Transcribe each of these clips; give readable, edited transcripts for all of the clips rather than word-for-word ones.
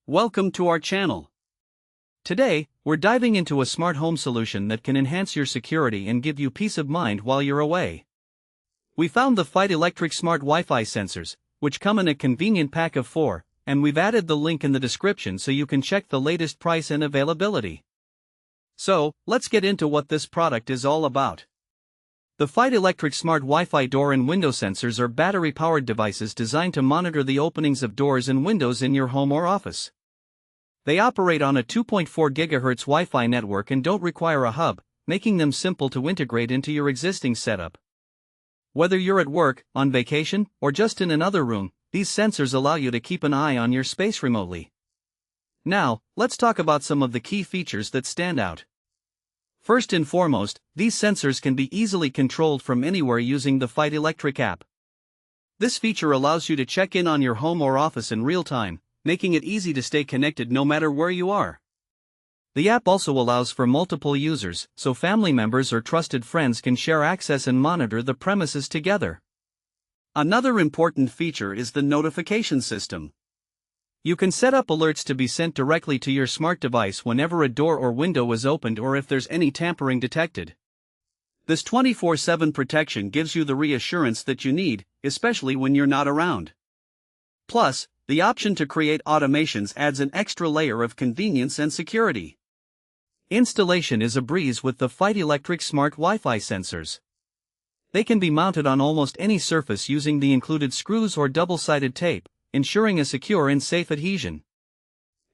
Welcome to our channel. Today, we're diving into a smart home solution that can enhance your security and give you peace of mind while you're away. We found the Feit electric smart Wi-Fi sensors, which come in a convenient pack of 4, and we've added the link in the description so you can check the latest price and availability. So, let's get into what this product is all about. The Feit electric smart Wi-Fi door and window sensors are battery-powered devices designed to monitor the openings of doors and windows in your home or office. They operate on a 2.4 GHz Wi-Fi network and don't require a hub, making them simple to integrate into your existing setup. Whether you're at work, on vacation, or just in another room, these sensors allow you to keep an eye on your space remotely. Now, let's talk about some of the key features that stand out. First and foremost, these sensors can be easily controlled from anywhere using the Feit Electric app. This feature allows you to check in on your home or office in real time, making it easy to stay connected no matter where you are. The app also allows for multiple users, so family members or trusted friends can share access and monitor the premises together. Another important feature is the notification system. You can set up alerts to be sent directly to your smart device whenever a door or window is opened or if there's any tampering detected. This 24/7 protection gives you the reassurance that you need, especially when you're not around. Plus, the option to create automations adds an extra layer of convenience and security. Installation is a breeze with the Feit electric smart Wi-Fi sensors. They can be mounted on almost any surface using the included screws or double-sided tape, ensuring a secure and safe adhesion.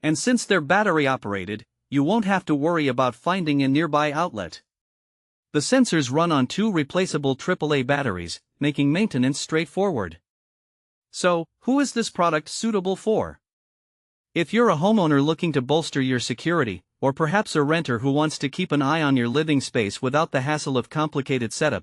And since they're battery-operated, you won't have to worry about finding a nearby outlet. The sensors run on 2 replaceable AAA batteries, making maintenance straightforward. So, who is this product suitable for? If you're a homeowner looking to bolster your security, or perhaps a renter who wants to keep an eye on your living space without the hassle of complicated setups,